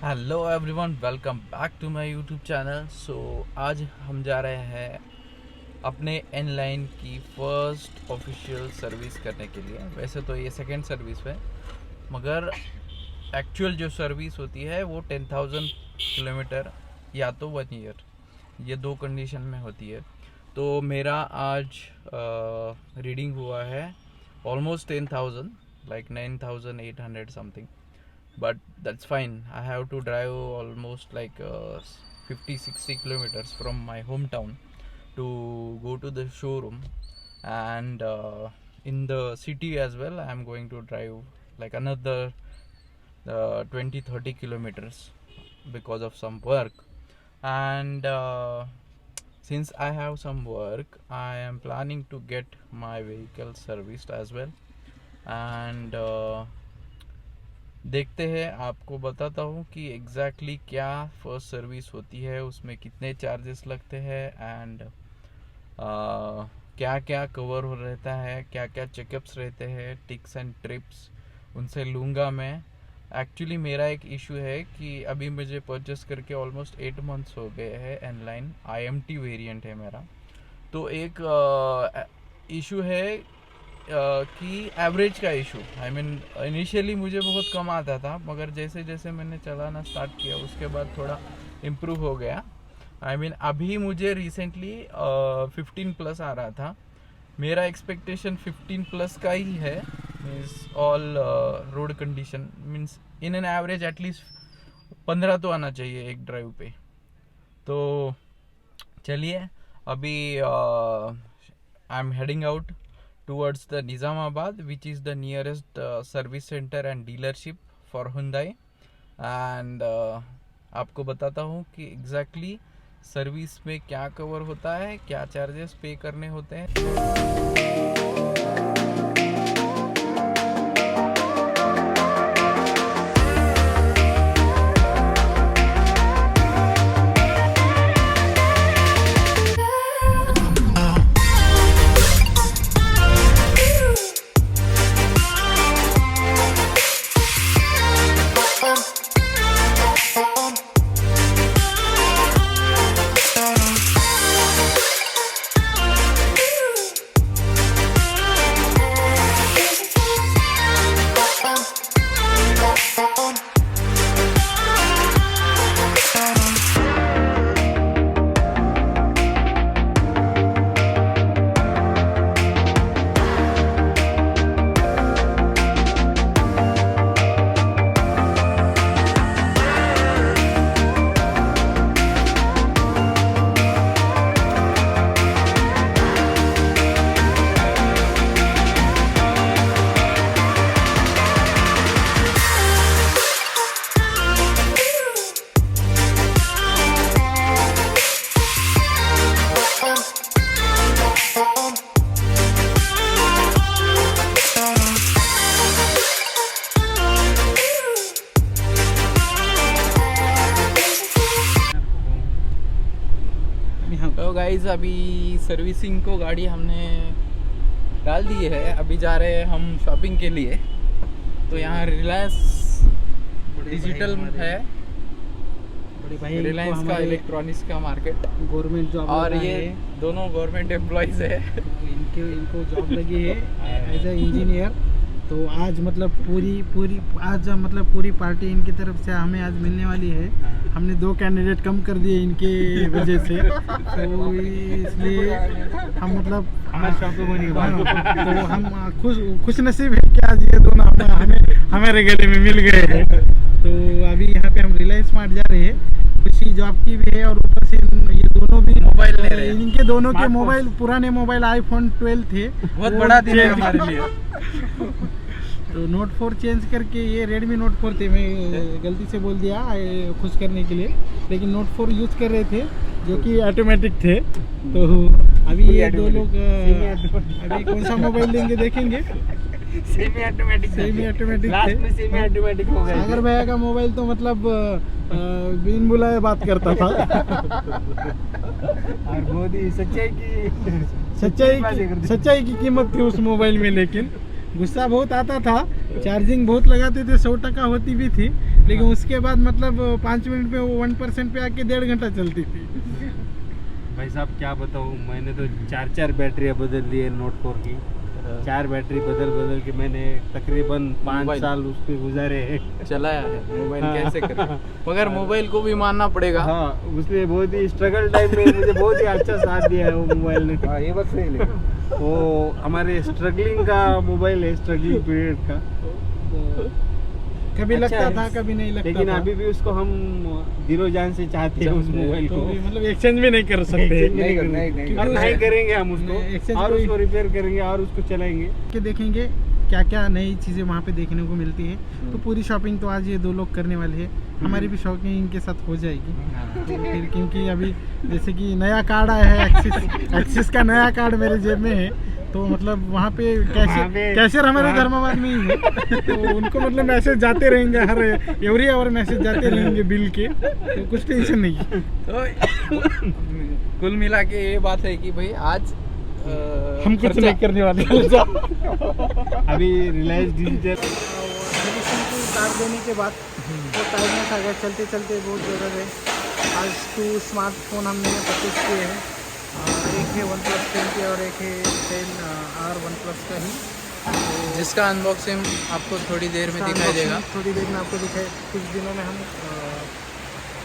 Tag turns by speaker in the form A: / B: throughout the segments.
A: Hello everyone, welcome back to my YouTube channel. आज हम जा रहे हैं अपने एन लाइन की फर्स्ट ऑफिशियल सर्विस करने के लिए। वैसे तो ये सेकंड सर्विस है, मगर एक्चुअल जो सर्विस होती है वो 10,000 किलोमीटर या तो 1 ईयर, ये दो कंडीशन में होती है। तो मेरा आज रीडिंग हुआ है almost 10,000, like 9,800 something, but that's fine. I have to drive almost like 50-60 kilometers from my hometown to go to the showroom, and in the city as well I am going to drive like another 20-30 kilometers because of some work. And since I have some work, I am planning to get my vehicle serviced as well. And देखते हैं, आपको बताता हूँ कि exactly क्या first service होती है, उसमें कितने चार्जेस लगते हैं, एंड क्या क्या कवर हो रहता है, क्या क्या चेकअप्स रहते हैं, टिक्स एंड ट्रिप्स उनसे लूँगा मैं। एक्चुअली मेरा एक इशू है कि अभी मुझे परचेस करके ऑलमोस्ट 8 मंथ्स हो गए हैं। एन लाइन IMT वेरिएंट है मेरा। तो एक इशू है कि एवरेज का इशू। आई मीन इनिशियली मुझे बहुत कम आता था, मगर जैसे जैसे मैंने चलाना स्टार्ट किया उसके बाद थोड़ा इम्प्रूव हो गया। आई मीन अभी मुझे रिसेंटली 15 प्लस आ रहा था। मेरा एक्सपेक्टेशन 15 प्लस का ही है। Means all road condition, means in an average at least 15 तो आना चाहिए एक ड्राइव पे। तो चलिए, अभी I am heading out towards the Nizamabad, which is the nearest service center and dealership for Hyundai. And आपको बताता हूँ कि एग्जैक्टली सर्विस में क्या कवर होता है, क्या चार्जेस पे करने होते हैं। तो गाइज, अभी सर्विसिंग को गाड़ी हमने डाल दी है। अभी जा रहे हैं हम शॉपिंग के लिए। तो यहाँ रिलायंस डिजिटल है, रिलायंस का इलेक्ट्रॉनिक्स का मार्केट,
B: गवर्नमेंट जॉब,
A: और ये दोनों गवर्नमेंट एम्प्लॉयज़ है।
B: इनको जॉब लगी है एज ए इंजीनियर। तो आज मतलब पूरी पार्टी इनकी तरफ से हमें आज मिलने वाली है। हमने 2 कैंडिडेट कम कर दिए इनके वजह से, तो इसलिए हम मतलब तो हम खुश नसीब है कि आज ये दोनों हमारे गले में मिल गए हैं। तो अभी यहाँ पे हम रिलायंस स्मार्ट जा रहे हैं। खुशी जॉब की भी है और ऊपर से ये दोनों भी
A: मोबाइल ले रहे हैं।
B: इनके दोनों के मोबाइल, पुराने मोबाइल iPhone 12 थे,
A: बहुत बड़ा दिन है हमारे लिए।
B: तो Note 4 चेंज करके ये Redmi Note 4 थे। मैं गलती से बोल दिया खुश करने के लिए, लेकिन Note 4 यूज़ कर रहे थे जो कि ऑटोमेटिक थे। तो अभी ये दो लोग अभी कौन सा मोबाइल लेंगे देखेंगे।
A: सेमी ऑटोमेटिक
B: थे।
A: में सेमी ऑटोमेटिक हो गया।
B: सागर भैया का मोबाइल तो मतलब बिन बुलाए बात करता था।
C: और बहुत ही सच्चाई की
B: कीमत थी उस मोबाइल में, लेकिन गुस्सा बहुत आता था, चार्जिंग बहुत लगाते थे, 100% होती भी थी, लेकिन उसके बाद मतलब 5 मिनट पे वो 1% पे आके 1.5 घंटा चलती थी।
C: भाई साहब क्या बताऊँ, मैंने तो 4 बैटरियाँ बदल दी है नोट 4 की। 4 बैटरी बदल के मैंने तकरीबन 5 साल उस पे गुजारे हैं।
A: चलाया है मोबाइल
C: हाँ।
A: कैसे करे, मगर मोबाइल को भी मानना पड़ेगा।
C: हाँ, उसने बहुत ही स्ट्रगल टाइम में मुझे बहुत ही अच्छा साथ दिया है वो मोबाइल ने। हाँ, ये बात सही है। वो हमारे स्ट्रगलिंग का मोबाइल है, स्ट्रगलिंग पीरियड का।
B: कभी
C: अच्छा
B: लगता
C: है,
B: था, कभी नहीं लगता
C: लेकिन
B: था।
C: अभी भी उसको हम दिलो जान से चाहते हैं उस मोबाइल
B: तो
C: को।
B: भी मतलब एक्सचेंज भी नहीं कर सकते।
C: नहीं करेंगे हम उसको,
B: exchange
C: और
B: कोई-
C: उसको रिपेयर करेंगे और उसको चलाएंगे।
B: के देखेंगे क्या क्या नई चीज़ें वहाँ पे देखने को मिलती है। तो पूरी शॉपिंग तो आज ये 2 लोग करने वाले हैं, हमारी भी शॉपिंग इनके साथ हो जाएगी। तो फिर क्योंकि अभी जैसे कि नया कार्ड आया है, एक्सिस का नया कार्ड मेरे जेब में है, तो मतलब वहाँ पे कैशियर हमारे धर्माबाद में ही है। तो उनको मतलब मैसेज जाते रहेंगे, हर एवरी आवर मैसेज जाते रहेंगे बिल के, तो कुछ टेंशन नहीं है।
A: तो कुल मिला के ये बात है कि भाई आज
B: हम कुछ नहीं करने वाले।
C: अभी रिलायंस डिजिटल
B: कार्ड देने के बाद वो टाइमनेस आ गया, चलते चलते बहुत ज़रूरत है। आज 2 स्मार्टफोन हमने परचेज किए हैं, एक है OnePlus 10 के और एक है 10R OnePlus का ही,
A: जिसका अनबॉक्सिंग आपको थोड़ी देर में दिखाई देगा।
B: थोड़ी देर में आपको दिखाए, कुछ दिनों में हम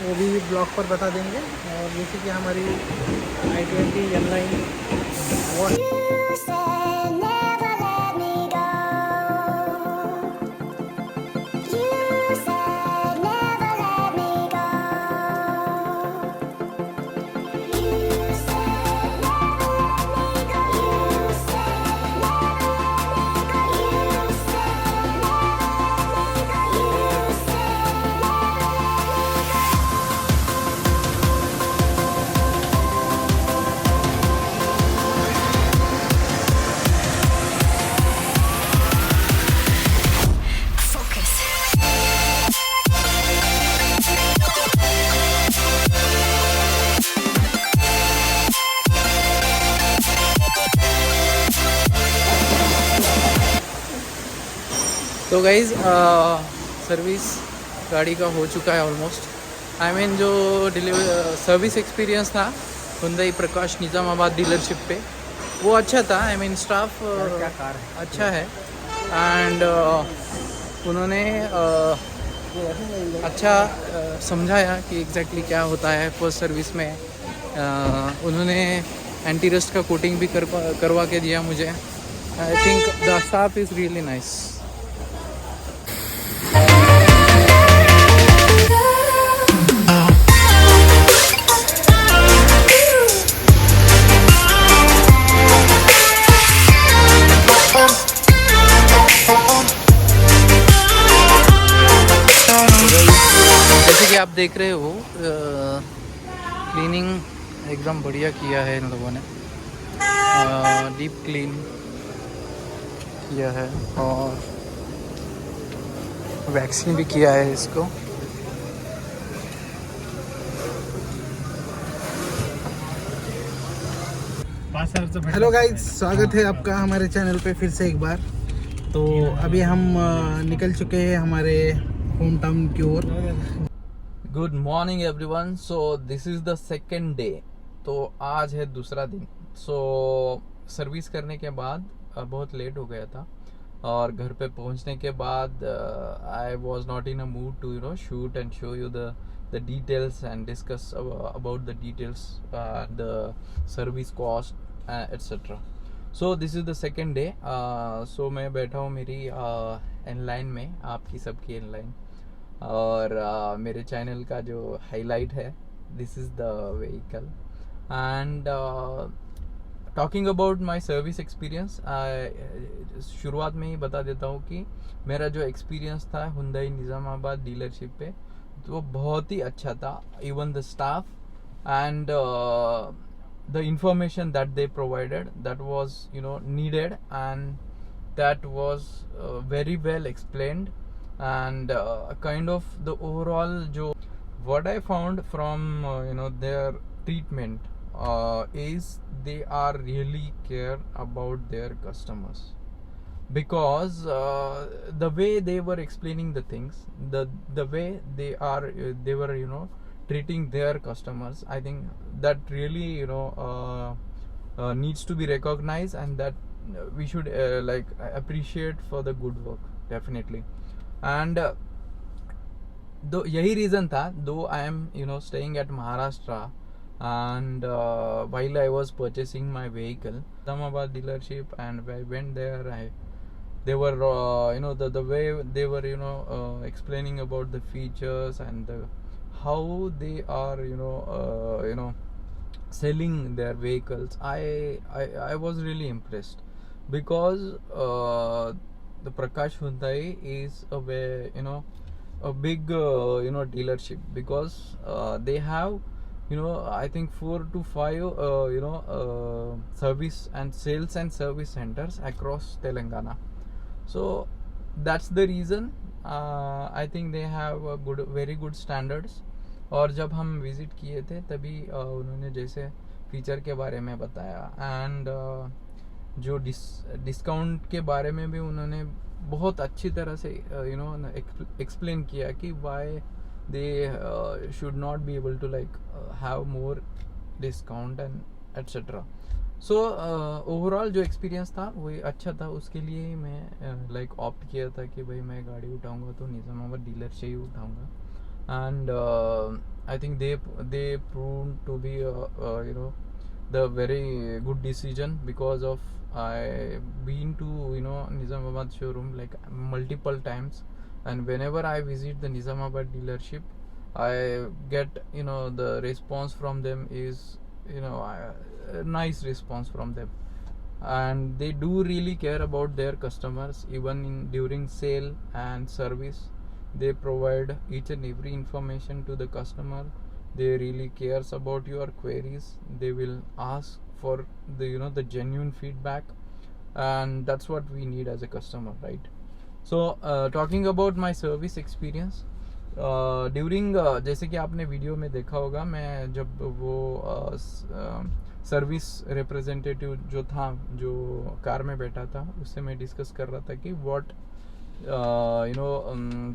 B: वो भी ब्लॉग पर बता देंगे। और जैसे कि हमारी i20 N9
A: तो गाइज सर्विस गाड़ी का हो चुका है ऑलमोस्ट। आई मीन जो सर्विस एक्सपीरियंस था हुंडई प्रकाश निज़ामाबाद डीलरशिप पे, वो अच्छा था। आई मीन स्टाफ अच्छा है, एंड उन्होंने अच्छा समझाया कि एग्जैक्टली क्या होता है फर्स्ट सर्विस में। उन्होंने एंटी रस्ट का कोटिंग भी करवा के दिया मुझे। I think the staff is really nice. जैसे कि आप देख रहे हो, क्लीनिंग एकदम बढ़िया किया है इन लोगों ने, डीप क्लीन किया है और वैक्सीन भी किया है इसको।
B: हेलो गाइस, स्वागत है आपका हमारे चैनल पे फिर से एक बार। तो अभी हम निकल चुके हैं हमारे होम टाउन की ओर।
A: Good morning everyone. So this is the second day. तो आज है दूसरा दिन। सो सर्विस करने के बाद बहुत लेट हो गया था, और घर पे पहुंचने के बाद I was not in a mood to shoot and show you the details and discuss about the details, the service cost etc. So this is the second day. So मैं बैठा हूँ मेरी इनलाइन में, आपकी सबकी इनलाइन, और मेरे channel का जो हाईलाइट है, this is the vehicle. And talking about my service experience, शुरुआत में ही बता देता हूँ कि मेरा जो एक्सपीरियंस था हुंडई निज़ामाबाद डीलरशिप पे, तो बहुत ही अच्छा था। Even the staff and the information that they provided, that was needed, and that was very well explained, and kind of the overall जो what I found from their treatment is they are really care about their customers. because the way they were explaining the things, the way they were treating their customers, I think that really needs to be recognized, and that we should like appreciate for the good work definitely. And दो यही reason था, दो I am staying at Maharashtra, and while I was purchasing my vehicle, Islamabad dealership, and I went there. They were the way they were explaining about the features and how they are selling their vehicles. I was really impressed, because the Prakash Hyundai is a big dealership, because they have I think 4 to 5 service and sales and service centers across Telangana. So that's the reason I think they have a very good standards. और जब हम visit किए थे तभी उन्होंने जैसे feature के बारे में बताया, एंड जो डिस्काउंट के बारे में भी उन्होंने बहुत अच्छी तरह से एक्सप्लेन किया कि why they should not be able to like have more discount and etcetera. So overall जो एक्सपीरियंस था वो अच्छा था. उसके लिए मैं लाइक ऑप्ट किया था कि भाई मैं गाड़ी उठाऊंगा तो निज़ामाबाद डीलर से ही उठाऊंगा. And I think they proved to be the very good decision, because of I been to Nizamabad showroom like multiple times, and whenever I visit the Nizamabad dealership, I get the response from them is a nice response from them, and they do really care about their customers, even during sale and service. They provide each and every information to the customer. They really cares about your queries. They will ask for the genuine feedback, and that's what we need as a customer, right? So talking about my service experience during जैसे कि आपने video में देखा होगा, मैं जब वो service representative जो था, जो कार में बैठा था, उससे मैं डिस्कस कर रहा था कि what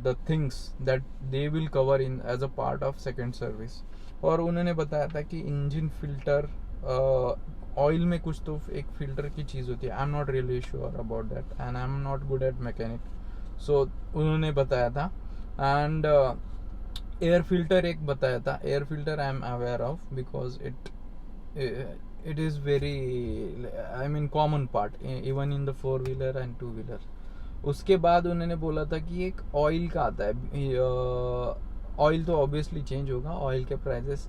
A: the things that they will cover in as a part of second service. और उन्होंने बताया था कि इंजन फिल्टर, ऑयल में कुछ तो एक फिल्टर की चीज़ होती है. I am not really sure about that, and I am not good at mechanic. So उन्होंने बताया था. एंड एयर फिल्टर एक बताया था. Air filter I am aware of, because it is very I mean common part even in the 4-wheeler and 2-wheeler. उसके बाद उन्होंने बोला था कि एक ऑयल का आता है. ऑयल तो ऑब्वियसली चेंज होगा, ऑयल के प्राइजेस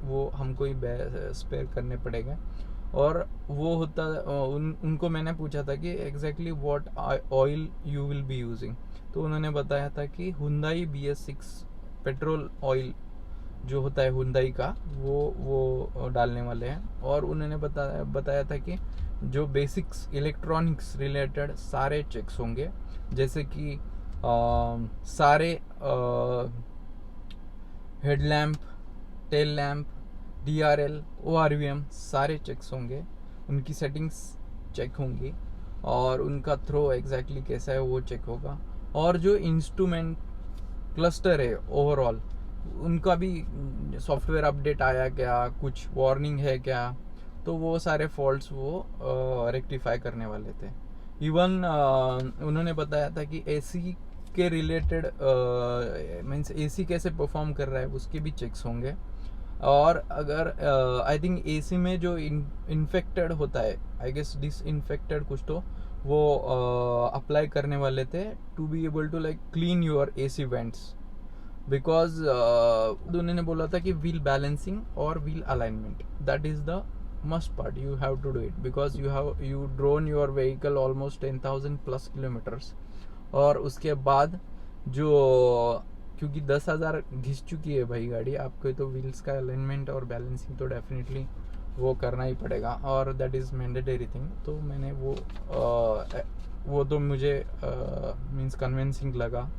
A: वो हमको ही स्पेयर करने पड़ेगा. और वो होता उनको मैंने पूछा था कि exactly what oil you will be using. तो उन्होंने बताया था कि Hyundai BS6 पेट्रोल ऑयल जो होता है Hyundai का, वो डालने वाले हैं. और उन्होंने बताया था कि जो बेसिक्स इलेक्ट्रॉनिक्स रिलेटेड सारे चेक्स होंगे, जैसे कि सारे headlamp, tail lamp, DRL, ORVM सारे चेक्स होंगे. उनकी सेटिंग्स चेक होंगी, और उनका थ्रो एग्जैक्टली कैसा है वो चेक होगा. और जो इंस्ट्रूमेंट क्लस्टर है ओवरऑल, उनका भी सॉफ्टवेयर अपडेट आया क्या, कुछ वार्निंग है क्या, तो वो सारे फॉल्ट्स वो रेक्टिफाई करने वाले थे. इवन उन्होंने बताया था कि AC के रिलेटेड मीन्स AC कैसे परफॉर्म कर रहा है उसके भी चेक्स होंगे. और अगर आई थिंक AC में जो इन्फेक्टेड होता है, आई गेस डिसइंफेक्टेड कुछ तो वो अप्लाई करने वाले थे, to be able to like clean your AC vents. Because उन्होंने बोला था कि व्हील बैलेंसिंग और wheel alignment, that is the must part. You have to do it because you drone your vehicle almost 10,000 plus kilometers. और उसके बाद जो क्योंकि 10,000 घिस चुकी है भाई गाड़ी, आपको तो व्हील्स का अलाइनमेंट और बैलेंसिंग तो डेफिनेटली वो करना ही पड़ेगा, और दैट इज़ मैंडेटरी थिंग. तो मैंने वो तो मुझे मीन्स कन्विंसिंग लगा.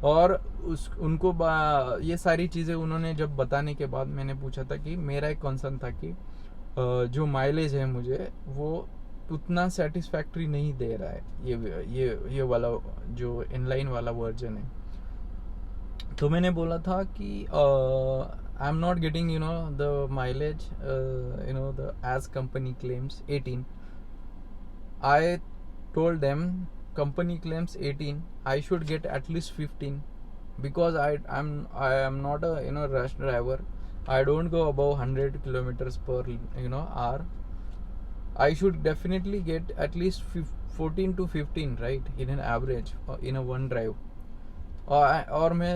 A: और उनको ये सारी चीज़ें उन्होंने जब बताने के बाद मैंने पूछा था कि मेरा एक कंसर्न था कि जो माइलेज है मुझे वो उतना सेटिस्फैक्ट्री नहीं दे रहा है ये वाला जो इनलाइन वाला वर्जन है। तो मैंने बोला था कि I am not getting the mileage the as company claims 18। I told them company claims 18, I should get at least 15 because I am not a rush driver. I don't go above 100 kilometers per hour. I should definitely get at least 14 to 15 right in an average in a one drive. और मैं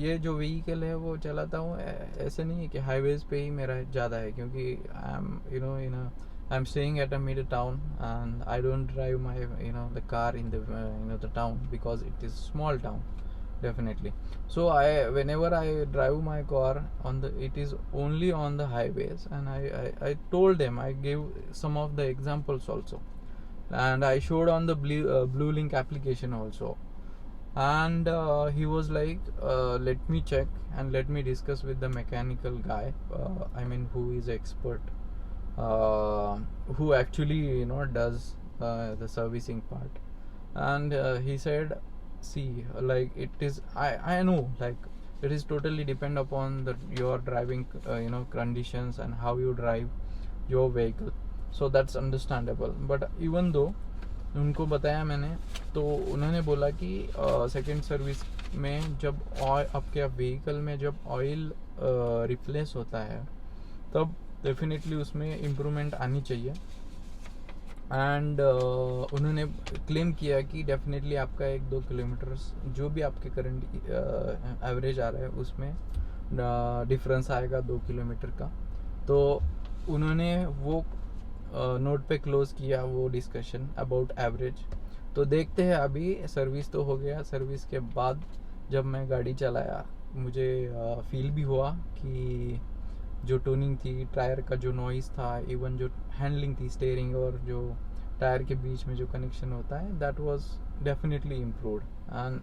A: ये जो vehicle है वो चलाता हूँ ऐसे नहीं है कि हाईवेज पे ही मेरा ज़्यादा है, क्योंकि I am I'm staying at a middle town and I don't drive my the car in the the town because it is small town definitely. So whenever I drive my car it is only on the highways, and I told them, I gave some of the examples also, and I showed on the Blue Link application also, and he was like let me check and let me discuss with the mechanical guy, I mean who is expert, who actually does the servicing part. And he said, see, like it is, I know, like it is totally depend upon your driving conditions and how you drive your vehicle, so that's understandable. But even though उनको बताया मैंने, तो उन्होंने बोला कि second service में जब आपके व्हीकल में जब ऑयल रिप्लेस होता है तब डेफिनेटली उसमें इम्प्रूवमेंट आनी चाहिए। एंड उन्होंने क्लेम किया कि डेफिनेटली आपका 1-2 किलोमीटर जो भी आपके करंट एवरेज आ रहा है उसमें डिफरेंस आएगा 2 किलोमीटर का। तो उन्होंने वो नोट पे क्लोज किया वो डिस्कशन अबाउट एवरेज। तो देखते हैं, अभी सर्विस तो हो गया, सर्विस के बाद जब मैं गाड़ी चलाया मुझे फील भी हुआ कि जो टोनिंग थी, टायर का जो नॉइज़ था, इवन जो हैंडलिंग थी स्टीयरिंग और जो टायर के बीच में जो कनेक्शन होता है, that was definitely improved. And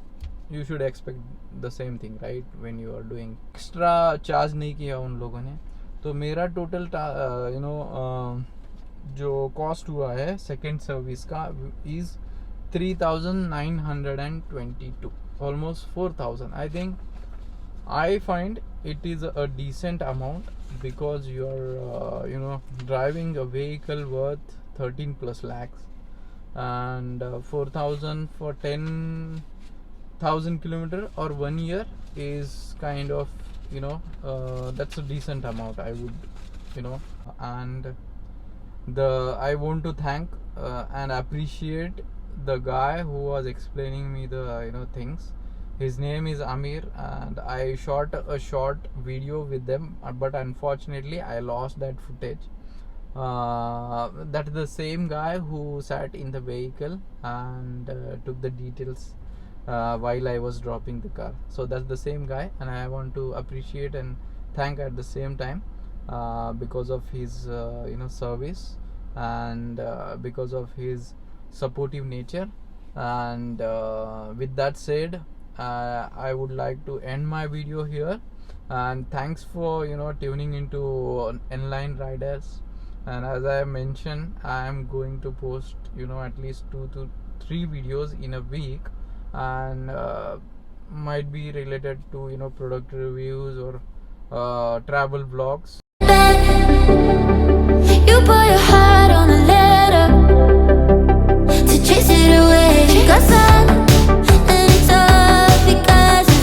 A: you should expect the same thing right when you are doing. Extra charge नहीं किया उन लोगों ने। तो मेरा टोटल जो कॉस्ट हुआ है सेकेंड सर्विस का is 3,922, almost 4,000। I think I find it is a decent amount because you are driving a vehicle worth 13 plus lakhs, and 4,000 for 10,000 kilometer or 1 year is kind of that's a decent amount, I would and I want to thank and appreciate the guy who was explaining me the things. His name is Amir, and I shot a short video with them, but unfortunately I lost that footage. That is the same guy who sat in the vehicle and took the details while I was dropping the car. So that's the same guy, and I want to appreciate and thank at the same time because of his service and because of his supportive nature. And with that said, I would like to end my video here, and thanks for tuning into Inline Riders. And as I mentioned, I am going to post at least 2 to 3 videos in a week, and might be related to product reviews or travel vlogs.